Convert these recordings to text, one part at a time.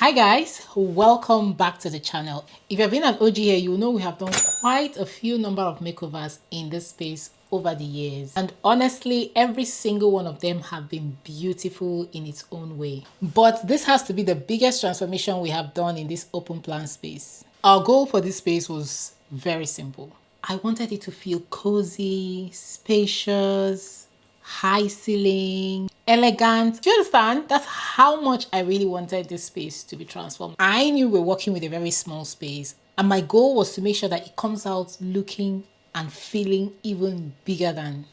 Hi guys, welcome back to the channel. If you've been an OG here, you know we have done quite a few number of makeovers in this space over the years, and honestly every single one of them have been beautiful in its own way. But this has to be the biggest transformation we have done in this open plan space. Our goal for this space was very simple. I wanted it to feel cozy, spacious, high ceiling, elegant. Do you understand? That's how much I really wanted this space to be transformed. I knew we were working with a very small space, and my goal was to make sure that it comes out looking and feeling even bigger than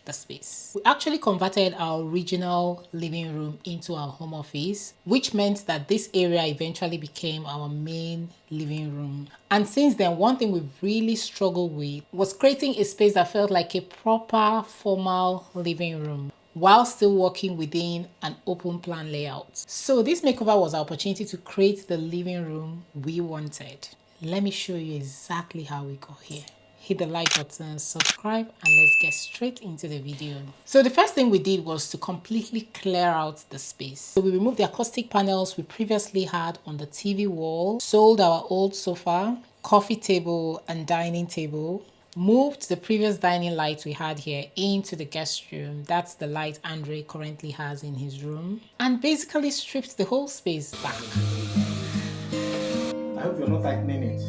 the space. We actually converted our original living room into our home office, which meant that this area eventually became our main living room. And since then, one thing we've really struggled with was creating a space that felt like a proper formal living room while still working within an open plan layout. So this makeover was our opportunity to create the living room we wanted. Let me show you exactly how we got here. Hit the like button, subscribe, and let's get straight into the video. So the first thing we did was to completely clear out the space. So we removed the acoustic panels we previously had on the TV wall, sold our old sofa, coffee table, and dining table, moved the previous dining light we had here into the guest room. That's the light Andre currently has in his room, and basically stripped the whole space back. I hope you're not tightening it.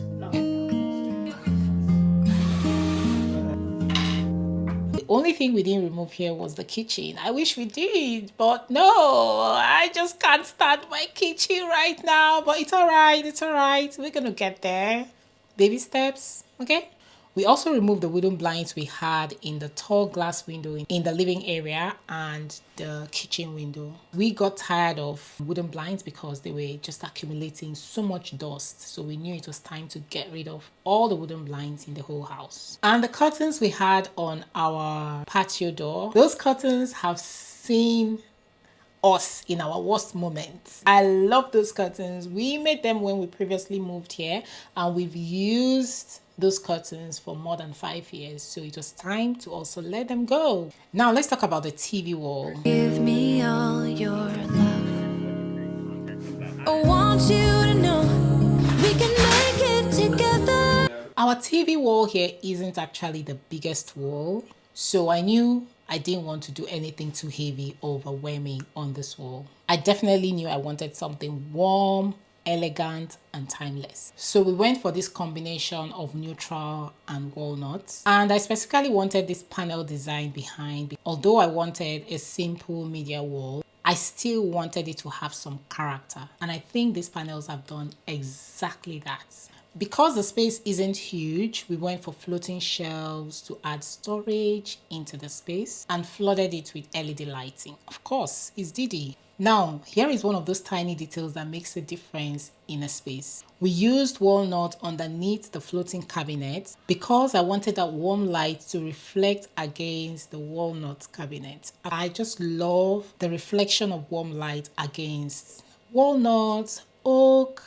The only thing we didn't remove here was the kitchen. I wish we did, but no, I just can't stand my kitchen right now. But it's all right, it's all right. We're gonna get there. Baby steps, okay? We also removed the wooden blinds we had in the tall glass window in the living area and the kitchen window. We got tired of wooden blinds because they were just accumulating so much dust. So we knew it was time to get rid of all the wooden blinds in the whole house. And the curtains we had on our patio door, those curtains have seen us in our worst moments. I love those curtains. We made them when we previously moved here, and we've used those curtains for more than 5 years, so it was time to also let them go. Now let's talk about the TV wall. Give me all your love. I want you to know we can make it together. Our TV wall here isn't actually the biggest wall, so I knew I didn't want to do anything too heavy or overwhelming on this wall. I definitely knew I wanted something warm, elegant, and timeless. So we went for this combination of neutral and walnuts. And I specifically wanted this panel design behind. Although I wanted a simple media wall, I still wanted it to have some character. And I think these panels have done exactly that. Because the space isn't huge, we went for floating shelves to add storage into the space and flooded it with LED lighting. Of course, it's Didi. Now, here is one of those tiny details that makes a difference in a space. We used walnut underneath the floating cabinet because I wanted that warm light to reflect against the walnut cabinet. I just love the reflection of warm light against walnuts, oak.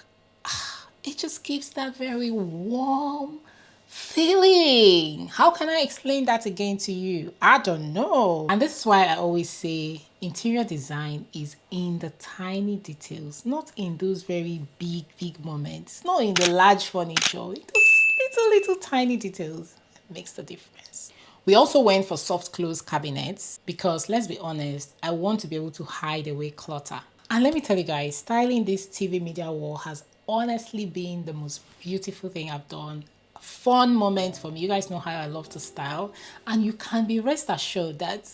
It just gives that very warm feeling. How can I explain that again to you? I don't know. And this is why I always say interior design is in the tiny details, not in those very big moments, not in the large furniture. Those little tiny details makes the difference. We also went for soft close cabinets because, let's be honest, I want to be able to hide away clutter. And let me tell you guys, styling this TV media wall has honestly been the most beautiful thing I've done. A fun moment for me. You guys know how I love to style, and you can be rest assured that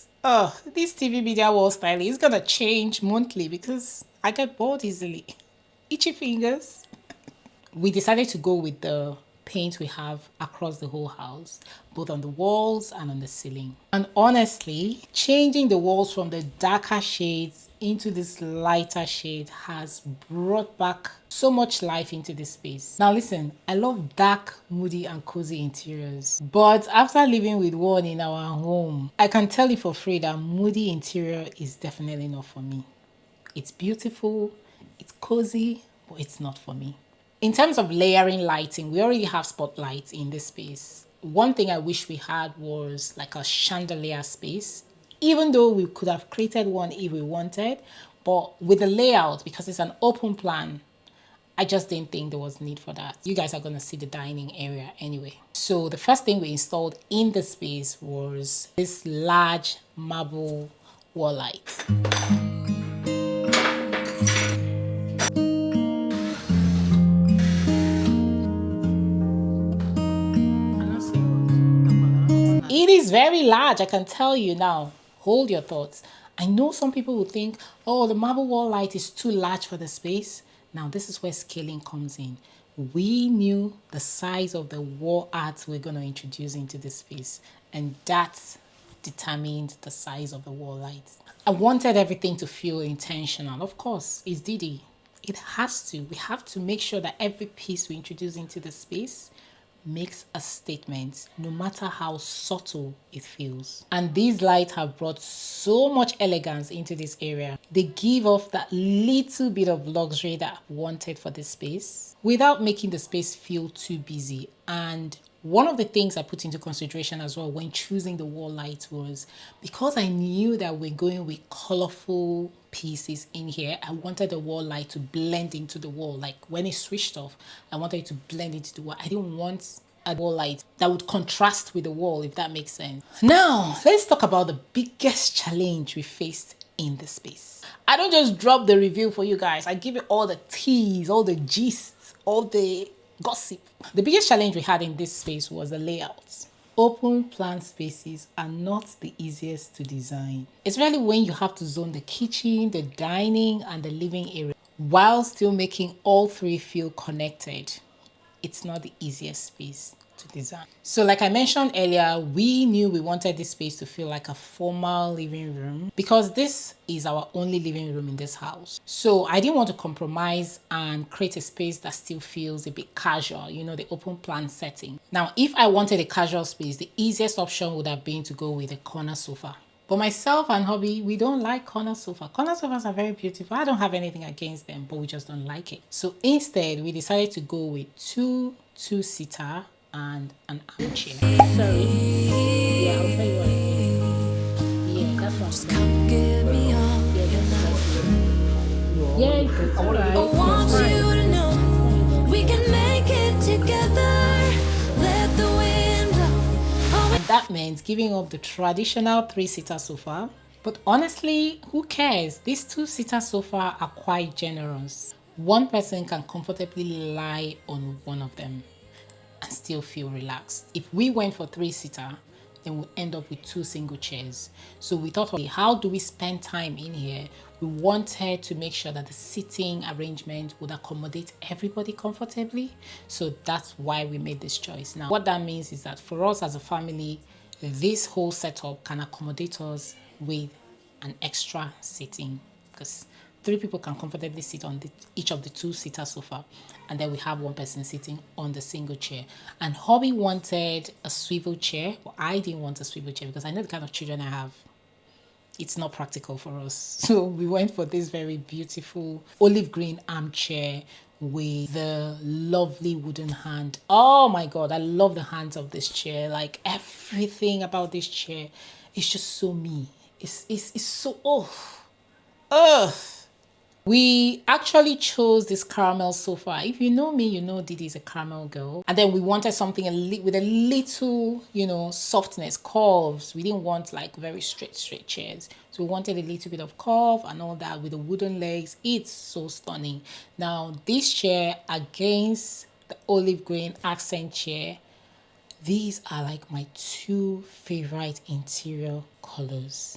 this TV media wall styling is gonna change monthly because I get bored easily. Itchy fingers. We decided to go with the paint we have across the whole house, both on the walls and on the ceiling. And honestly, changing the walls from the darker shades into this lighter shade has brought back so much life into this space. Now listen, I love dark, moody, and cozy interiors, but after living with one in our home, I can tell you for free that moody interior is definitely not for me. It's beautiful, it's cozy, but it's not for me. In terms of layering lighting, we already have spotlights in this space. One thing I wish we had was like a chandelier space, even though we could have created one if we wanted, but with the layout, because it's an open plan, I just didn't think there was need for that. You guys are going to see the dining area anyway. So the first thing we installed in the space was this large marble wall light. It is very large, I can tell you now. Hold your thoughts. I know some people will think, oh, the marble wall light is too large for the space. Now, this is where scaling comes in. We knew the size of the wall art we're going to introduce into this space, and that determined the size of the wall lights. I wanted everything to feel intentional. Of course, it's Didi. It has to. We have to make sure that every piece we introduce into the space makes a statement, no matter how subtle it feels. And these lights have brought so much elegance into this area. They give off that little bit of luxury that I wanted for this space without making the space feel too busy. And one of the things I put into consideration as well when choosing the wall light was because I knew that we're going with colorful pieces in here, I wanted the wall light to blend into the wall. Like when it switched off, I wanted it to blend into the wall. I didn't want a wall light that would contrast with the wall, if that makes sense. Now, let's talk about the biggest challenge we faced in the space. I don't just drop the review for you guys. I give you all the teas, all the gists, all the gossip. The biggest challenge we had in this space was the layout. Open plan spaces are not the easiest to design, especially when you have to zone the kitchen, the dining, and the living area while still making all three feel connected. It's not the easiest space to design. So like I mentioned earlier, we knew we wanted this space to feel like a formal living room because this is our only living room in this house. So I didn't want to compromise and create a space that still feels a bit casual, you know, the open plan setting. Now, if I wanted a casual space, the easiest option would have been to go with a corner sofa. But myself and hubby, we don't like corner sofa. Corner sofas are very beautiful. I don't have anything against them, but we just don't like it. So instead, we decided to go with two-seater and an armchair. Sorry. Yeah, I'll tell you what it is. Yeah, that's what I'm saying. Come give me all your love. Yeah, it's alright. I want you to know we can make it together. Let the wind blow. And that meant giving up the traditional three-seater sofa. But honestly, who cares? These two-seater sofa are quite generous. One person can comfortably lie on one of them and still feel relaxed. If we went for three-seater, then we'll end up with two single chairs. So we thought, okay, how do we spend time in here? We wanted to make sure that the seating arrangement would accommodate everybody comfortably. So that's why we made this choice. Now, what that means is that for us as a family, this whole setup can accommodate us with an extra seating because 3 people can comfortably sit on each of the two-seater sofa, and then we have one person sitting on the single chair. And hubby wanted a swivel chair, but I didn't want a swivel chair because I know the kind of children I have. It's not practical for us. So we went for this very beautiful olive green armchair with the lovely wooden hand. Oh my God, I love the hands of this chair. Like everything about this chair is just so me. It's so, ugh. We actually chose this caramel sofa. If you know me, you know Didi is a caramel girl. And then we wanted something with a little, you know, softness, curves. We didn't want like very straight chairs. So we wanted a little bit of curve and all that with the wooden legs. It's so stunning. Now, this chair against the olive green accent chair, these are like my 2 favorite interior colors.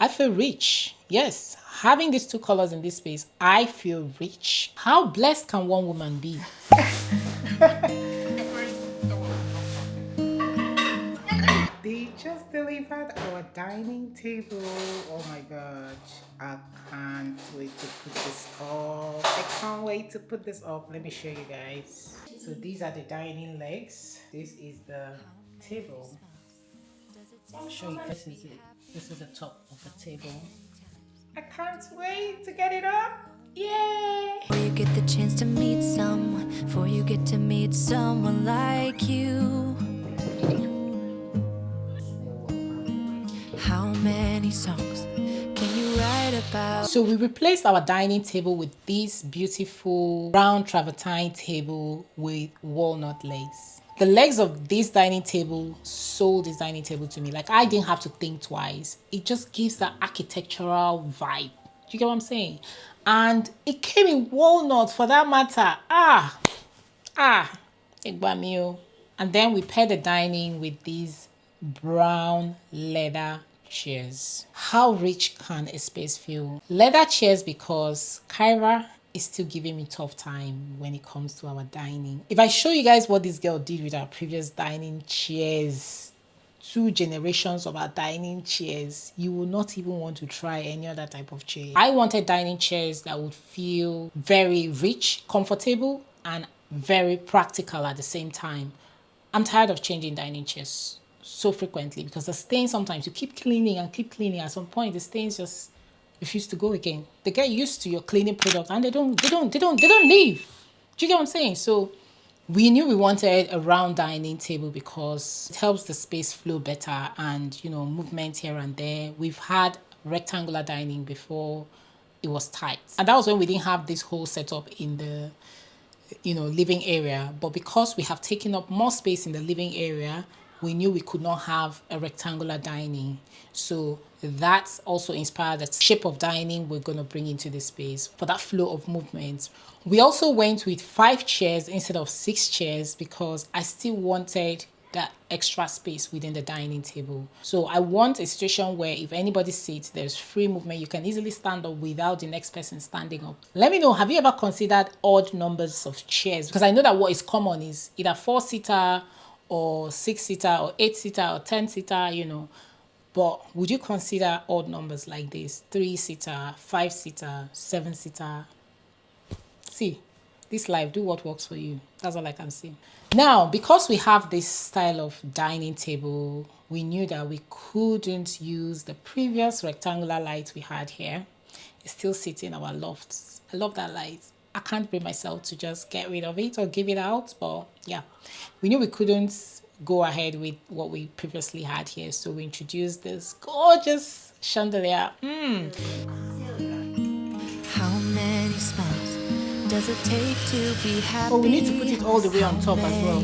I feel rich. Yes, having these 2 colors in this space, I feel rich. How blessed can one woman be? They just delivered our dining table. Oh my gosh. I can't wait to put this up. I can't wait to put this up. Let me show you guys. So these are the dining legs. This is the table. I'll show you. This is it. This is the top of the table. I can't wait to get it up. Yay! Before you get the chance to meet someone, before you get to meet someone like you. How many songs can you write about. So we replaced our dining table with this beautiful brown travertine table with walnut legs. The legs of this dining table sold this dining table to me. Like, I didn't have to think twice. It just gives that architectural vibe. Do you get what I'm saying? And it came in walnut for that matter. Egbamio. And then we paired the dining with these brown leather chairs. How rich can a space feel? Leather chairs because Kyra is still giving me tough time when it comes to our dining. If I show you guys what this girl did with our previous dining chairs, 2 generations of our dining chairs, you will not even want to try any other type of chair. I wanted dining chairs that would feel very rich, comfortable, and very practical at the same time. I'm tired of changing dining chairs so frequently because the stains, sometimes you keep cleaning and keep cleaning. At some point, the stains just refuse to go again. They get used to your cleaning product and they don't leave. Do you get what I'm saying? So we knew we wanted a round dining table because it helps the space flow better and, you know, movement here and there. We've had rectangular dining before, it was tight. And that was when we didn't have this whole setup in the, you know, living area. But because we have taken up more space in the living area, we knew we could not have a rectangular dining. So that's also inspired the shape of dining we're going to bring into the space for that flow of movement. We also went with 5 chairs instead of 6 chairs because I still wanted that extra space within the dining table. So I want a situation where if anybody sits, there's free movement. You can easily stand up without the next person standing up. Let me know, have you ever considered odd numbers of chairs? Because I know that what is common is either 4-seater or 6-seater or 8-seater or 10-seater, you know. But would you consider odd numbers like this? 3-seater, 5-seater, 7-seater? See, this life, do what works for you. That's all I can say. Now, because we have this style of dining table, we knew that we couldn't use the previous rectangular light we had here. It's still sitting in our lofts. I love that light. I can't bring myself to just get rid of it or give it out, but yeah, we knew we couldn't go ahead with what we previously had here, so we introduced this gorgeous chandelier. How many smiles does it take to be happy? Oh, we need to put it all the way on top as well.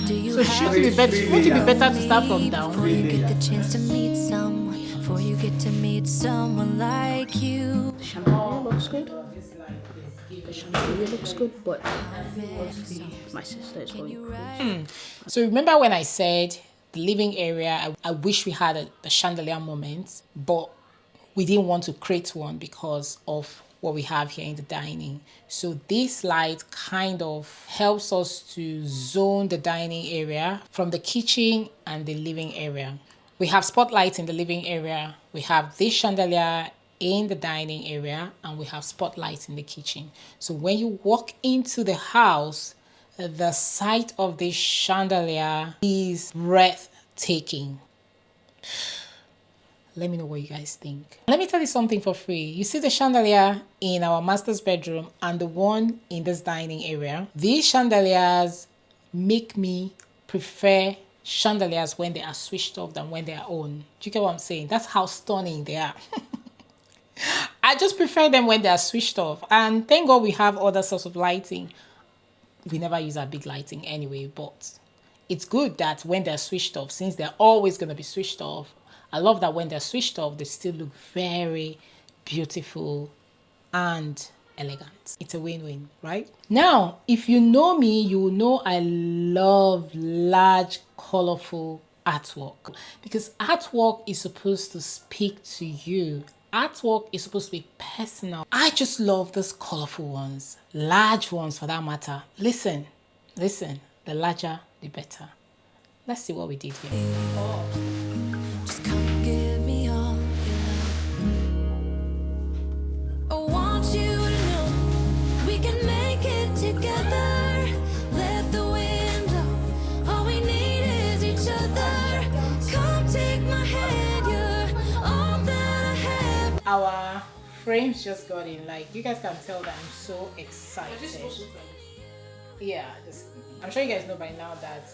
Do you So shouldn't it be better? Wouldn't it be better to start from down? before you get the chance to meet someone? Before you get to meet someone like you. Chandelier looks good. The chandelier looks good, but my sister is going. So remember when I said the living area, I wish we had a chandelier moment, but we didn't want to create one because of what we have here in the dining. So this light kind of helps us to zone the dining area from the kitchen and the living area. We have spotlights in the living area. We have this chandelier in the dining area, and we have spotlights in the kitchen. So when you walk into the house, the sight of this chandelier is breathtaking. Let me know what you guys think. Let me tell you something for free. You see the chandelier in our master's bedroom and the one in this dining area. These chandeliers make me prefer chandeliers when they are switched off than when they are on. Do you get what I'm saying? That's how stunning they are. I just prefer them when they are switched off. And thank God we have other sorts of lighting. We never use our big lighting anyway, but it's good that when they're switched off, since they're always going to be switched off, I love that when they're switched off, they still look very beautiful and elegant. It's a win-win, right? Now, if you know me, you will know I love large, colorful artwork because artwork is supposed to speak to you. Artwork is supposed to be personal. I just love those colorful ones, large ones for that matter. Listen, the larger, the better. Let's see what we did here. Just come give me all your love. I want you to know we can make it together. Let the wind blow. All we need is each other. Come take my hand, you're all that I have. Our frames just got in. Like, you guys can tell that I'm so excited. Yeah, I'm sure you guys know by now that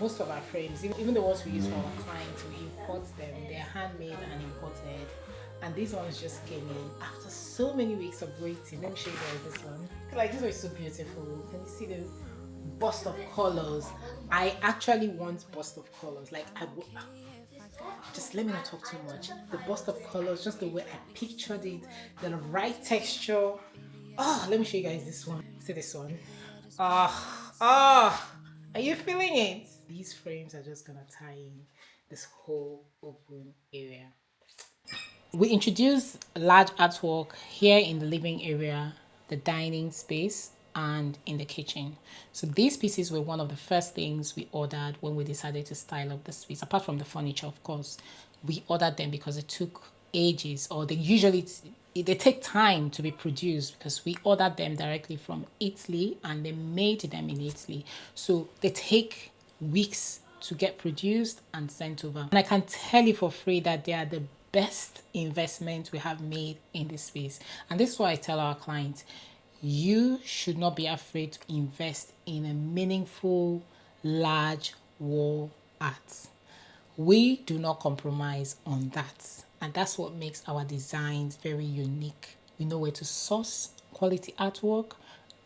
Most of our frames, even the ones we use for our clients, we import them. They're handmade and imported. And these ones just came in after so many weeks of waiting. Let me show you guys this one. Like, this one is so beautiful. Can you see the burst of colors? I actually want burst of colors. Like, just let me not talk too much. The burst of colors, just the way I pictured it, the right texture. Oh, let me show you guys this one. See this one. Are you feeling it? These frames are just gonna tie in this whole open area. We introduced large artwork here in the living area, the dining space, and in the kitchen. So these pieces were one of the first things we ordered when we decided to style up the space. Apart from the furniture, of course, we ordered them because it took ages, or they take time to be produced, because we ordered them directly from Italy and they made them in Italy. So they take weeks to get produced and sent over. And I can tell you for free that they are the best investment we have made in this space. And this is why I tell our clients, you should not be afraid to invest in a meaningful, large wall art. We do not compromise on that. And that's what makes our designs very unique. We know where to source quality artwork,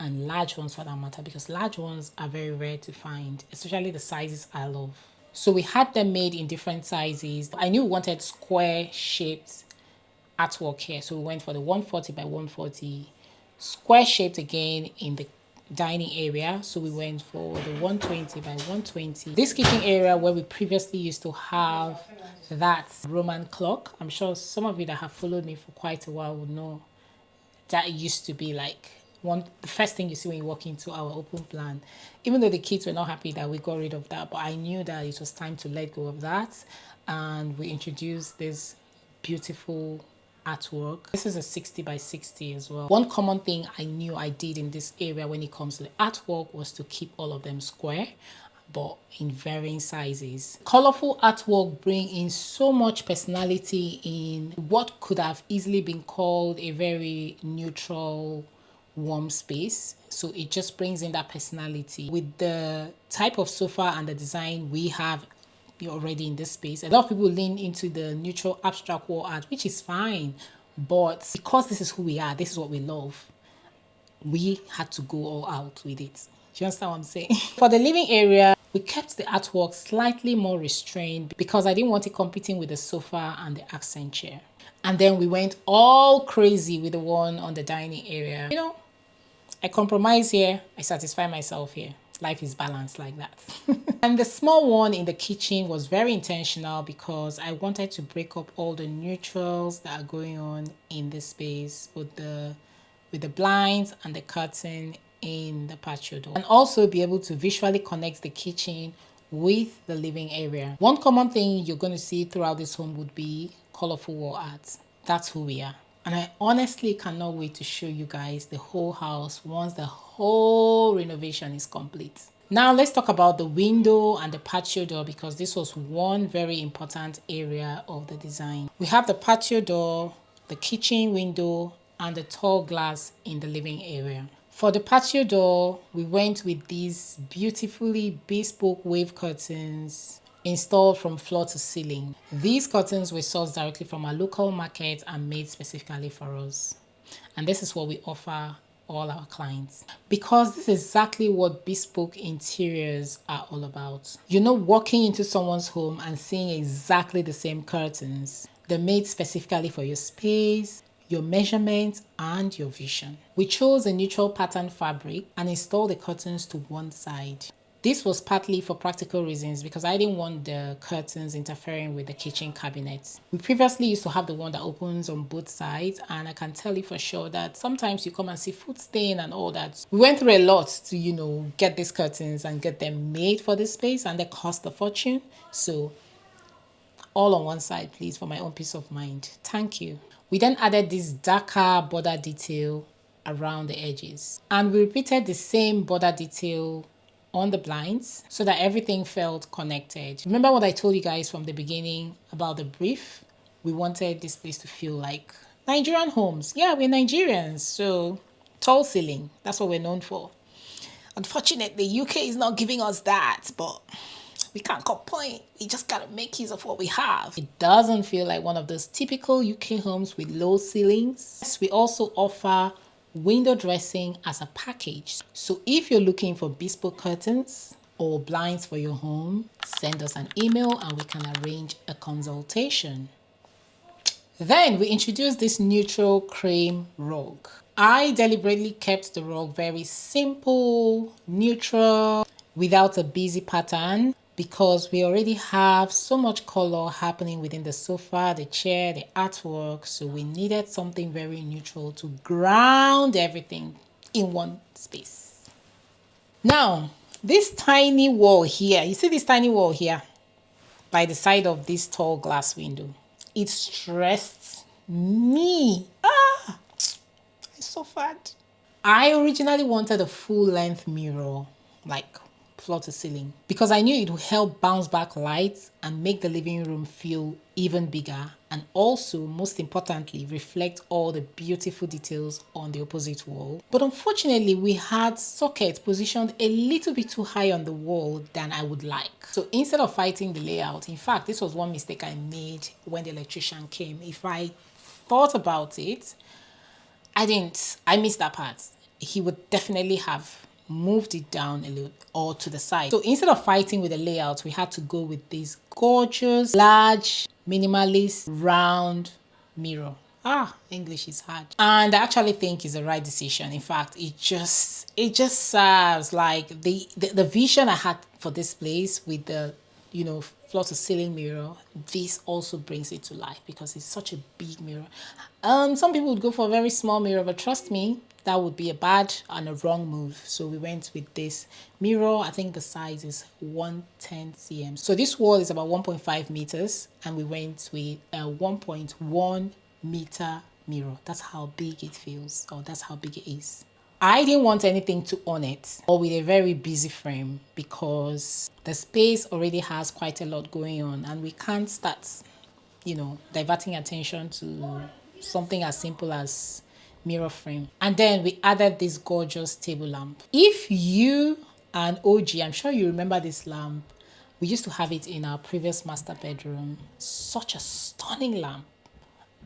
and large ones for that matter, because large ones are very rare to find, especially the sizes I love. So we had them made in different sizes. I knew we wanted square shaped artwork here, so we went for the 140 by 140, square shaped again in the dining area, so we went for the 120 by 120. This kitchen area where we previously used to have that Roman clock, I'm sure some of you that have followed me for quite a while would know that used to be like the first thing you see when you walk into our open plan. Even though the kids were not happy that we got rid of that, but I knew that it was time to let go of that, and we introduced this beautiful artwork. This is a 60 by 60 as well. One common thing I knew I did in this area when it comes to the artwork was to keep all of them square, but in varying sizes. Colorful artwork bring in so much personality in what could have easily been called a very neutral, warm space. So it just brings in that personality. With the type of sofa and the design we have already in this space, a lot of people lean into the neutral abstract wall art, which is fine, but because this is who we are, this is what we love, we had to go all out with it. Do you understand what I'm saying? For the living area, we kept the artwork slightly more restrained because I didn't want it competing with the sofa and the accent chair. And then we went all crazy with the one on the dining area. You know, I compromise here, I satisfy myself here. Life is balanced like that. And the small one in the kitchen was very intentional because I wanted to break up all the neutrals that are going on in this space with the blinds and the curtain in the patio door, and also be able to visually connect the kitchen with the living area. One common thing you're going to see throughout this home would be colorful wall art. That's who we are. And I honestly cannot wait to show you guys the whole house once the whole renovation is complete. Now let's talk about the window and the patio door, because this was one very important area of the design. We have the patio door, the kitchen window, and the tall glass in the living area. For the patio door, we went with these beautifully bespoke wave curtains installed from floor to ceiling. These curtains were sourced directly from our local market and made specifically for us. And this is what we offer all our clients, because this is exactly what bespoke interiors are all about. You're not walking into someone's home and seeing exactly the same curtains. They're made specifically for your space, your measurements, and your vision. We chose a neutral pattern fabric and installed the curtains to one side. This was partly for practical reasons because I didn't want the curtains interfering with the kitchen cabinets. We previously used to have the one that opens on both sides, and I can tell you for sure that sometimes you come and see food stain and all that. We went through a lot to, get these curtains and get them made for this space, and they cost a fortune. So all on one side, please, for my own peace of mind. Thank you. We then added this darker border detail around the edges, and we repeated the same border detail on the blinds so that everything felt connected. Remember what I told you guys from the beginning about the brief? We wanted this place to feel like Nigerian homes. Yeah, we're Nigerians, so tall ceiling, that's what we're known for. Unfortunately, UK is not giving us that, but we can't complain. We just gotta make use of what we have. It doesn't feel like one of those typical UK homes with low ceilings. Yes, we also offer window dressing as a package. So if you're looking for bespoke curtains or blinds for your home, send us an email and we can arrange a consultation. Then we introduced this neutral cream rug. I deliberately kept the rug very simple, neutral, without a busy pattern because we already have so much color happening within the sofa, the chair, the artwork. So we needed something very neutral to ground everything in one space. Now, this tiny wall here, you see this tiny wall here by the side of this tall glass window? It stressed me. I suffered. I originally wanted a full-length mirror, like floor to ceiling, because I knew it would help bounce back light and make the living room feel even bigger, and also, most importantly, reflect all the beautiful details on the opposite wall. But unfortunately, we had sockets positioned a little bit too high on the wall than I would like. So instead of fighting the layout, in fact, this was one mistake I made when the electrician came. If I thought about it, I missed that part. He would definitely have moved it down a little or to the side. So instead of fighting with the layout, we had to go with this gorgeous, large, minimalist, round mirror. English is hard. And I actually think it's the right decision. In fact, it just serves like the vision I had for this place with the floor to ceiling mirror. This also brings it to life because it's such a big mirror. Some people would go for a very small mirror, but trust me, that would be a bad and a wrong move. So we went with this mirror. I think the size is 110 cm. So this wall is about 1.5 meters and we went with a 1.1 meter mirror. That's how big it feels, or that's how big it is. I didn't want anything to on it or with a very busy frame because the space already has quite a lot going on and we can't start, diverting attention to something as simple as mirror frame. And then we added this gorgeous table lamp. If you are an OG, I'm sure you remember this lamp. We used to have it in our previous master bedroom. Such a stunning lamp.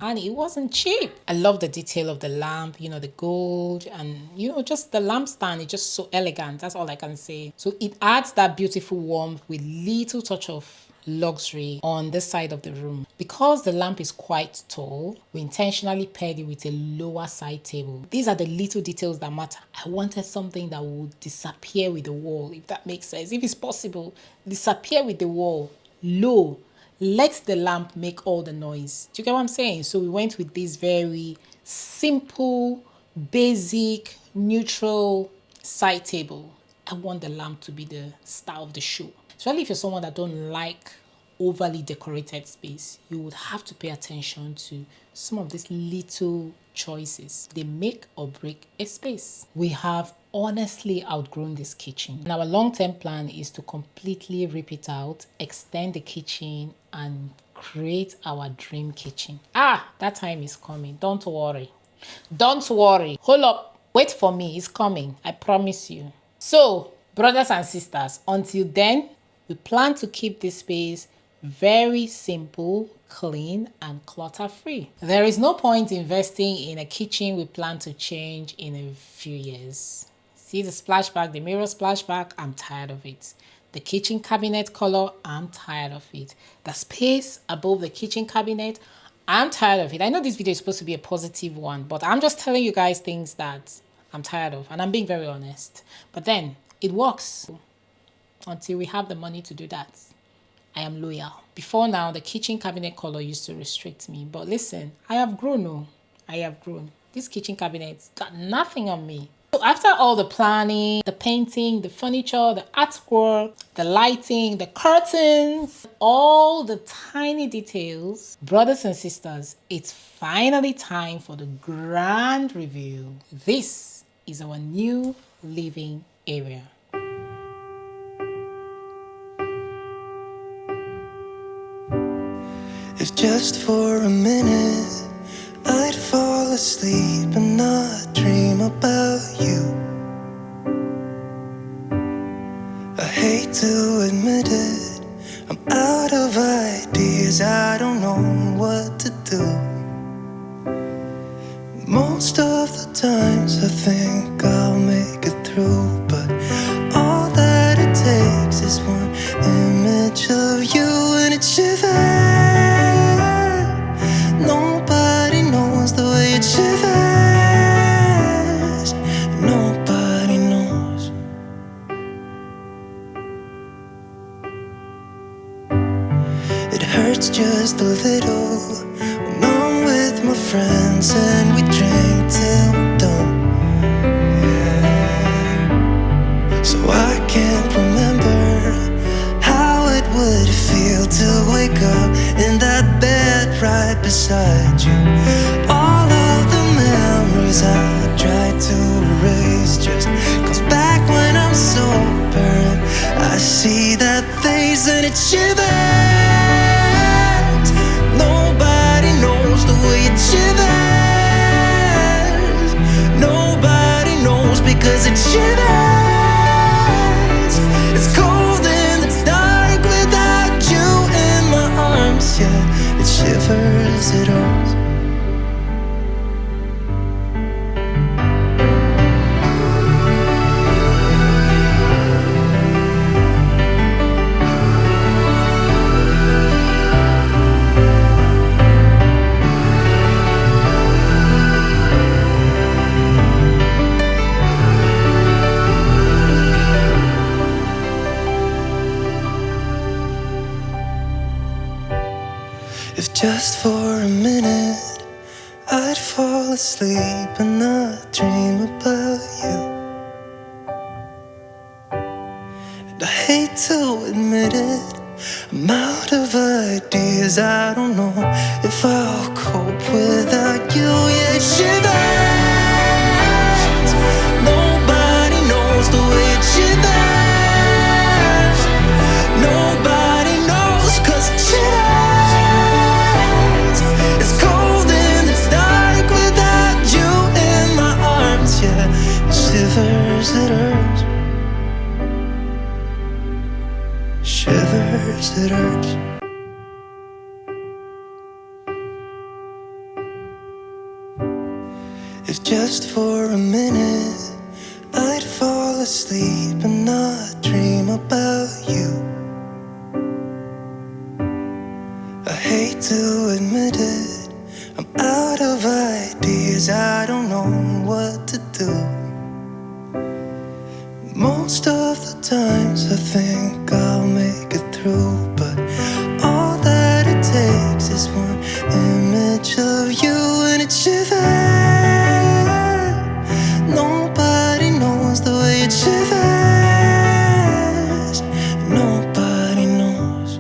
And it wasn't cheap. I love the detail of the lamp, the gold and, just the lamp stand. It's just so elegant. That's all I can say. So it adds that beautiful warmth with little touch of luxury on this side of the room. Because the lamp is quite tall, we intentionally paired it with a lower side table. These are the little details that matter. I wanted something that would disappear with the wall, if that makes sense. If it's possible, disappear with the wall, low. Let the lamp make all the noise. Do you get what I'm saying? So we went with this very simple, basic, neutral side table. I want the lamp to be the star of the show. Especially if you're someone that don't like overly decorated space, you would have to pay attention to some of these little choices. They make or break a space. We have honestly outgrown this kitchen. And our long-term plan is to completely rip it out, extend the kitchen, and create our dream kitchen. That time is coming. Don't worry. Don't worry. Hold up. Wait for me. It's coming. I promise you. So, brothers and sisters, until then, we plan to keep this space very simple, clean, and clutter-free. There is no point investing in a kitchen we plan to change in a few years. See the splashback, the mirror splashback? I'm tired of it. The kitchen cabinet color, I'm tired of it. The space above the kitchen cabinet, I'm tired of it. I know this video is supposed to be a positive one, but I'm just telling you guys things that I'm tired of, and I'm being very honest. But then, it works. Until we have the money to do that, I am loyal. Before now, the kitchen cabinet color used to restrict me. But listen, I have grown. I have grown. This kitchen cabinet's got nothing on me. So after all the planning, the painting, the furniture, the artwork, the lighting, the curtains, all the tiny details, brothers and sisters, it's finally time for the grand reveal. This is our new living area. If just for a minute I'd fall asleep and not dream about you, times I think I'll make it through, but all that it takes is one image of you and it shivers. Nobody knows the way it shivers. Nobody knows. It hurts just a little when I'm with my friends and we drink till we're done. Yeah. So I can't remember how it would feel to wake up in that bed right beside you. All of the memories I tried to erase just comes back when I'm sober and I see that face and it shivers. Nobody knows the way it shivers. Nobody knows because it shivers. It's cold and it's dark without you in my arms. Yeah, it shivers, it hurts. If just for a minute I'd fall asleep and not dream about you. And I hate to admit it, I'm out of ideas. I don't know if I'll cope without you. Yeah, it shivers. Nobody knows the way it shivers. Nobody knows 'cause it shivers. It's cold and it's dark without you in my arms. Yeah, it shivers, it hurts. Shivers, it hurts. If just for a minute I'd fall asleep and not dream about you. I hate to admit it, I'm out of ideas. I don't know what to do. Most of the times I think I'll make it through, but all that it takes is one image of you and it shivers. Nobody knows the way it shivers. Nobody knows.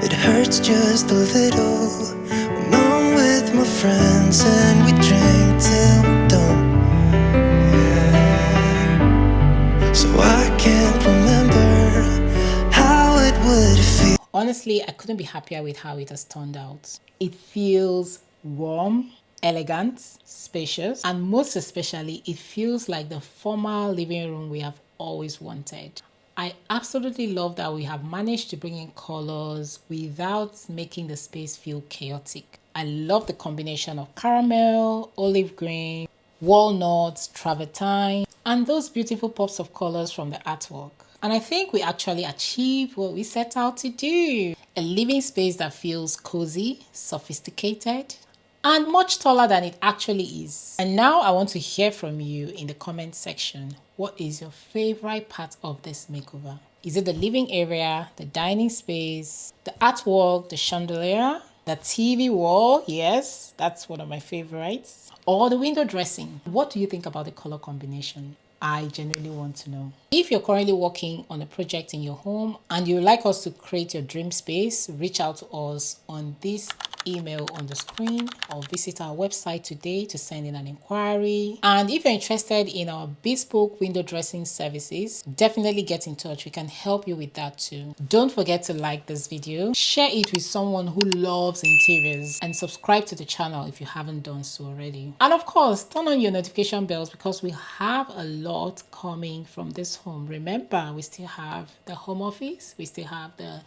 It hurts just a little when I'm with my friends and we drink till we're done. Yeah. So I can't remember how it would feel. Honestly, I couldn't be happier with how it has turned out. It feels warm, elegant, spacious, and most especially, it feels like the formal living room we have always wanted. I absolutely love that we have managed to bring in colors without making the space feel chaotic. I love the combination of caramel, olive green, walnuts, travertine, and those beautiful pops of colors from the artwork. And I think we actually achieved what we set out to do. A living space that feels cozy, sophisticated, and much taller than it actually is. And now I want to hear from you in the comment section. What is your favorite part of this makeover? Is it the living area, the dining space, the artwork, the chandelier, the TV wall? Yes, that's one of my favorites. Or the window dressing? What do you think about the color combination? I genuinely want to know. If you're currently working on a project in your home and you'd like us to create your dream space, reach out to us on this email on the screen or visit our website today to send in an inquiry. And if you're interested in our bespoke window dressing services, definitely get in touch. We can help you with that too. Don't forget to like this video, share it with someone who loves interiors, and subscribe to the channel if you haven't done so already. And of course, turn on your notification bells because we have a lot coming from this home. Remember, we still have the home office, we still have the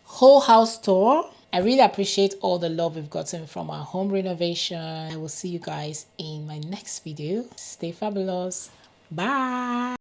whole house tour, I really appreciate all the love we've gotten from our home renovation. I will see you guys in my next video. Stay fabulous. Bye.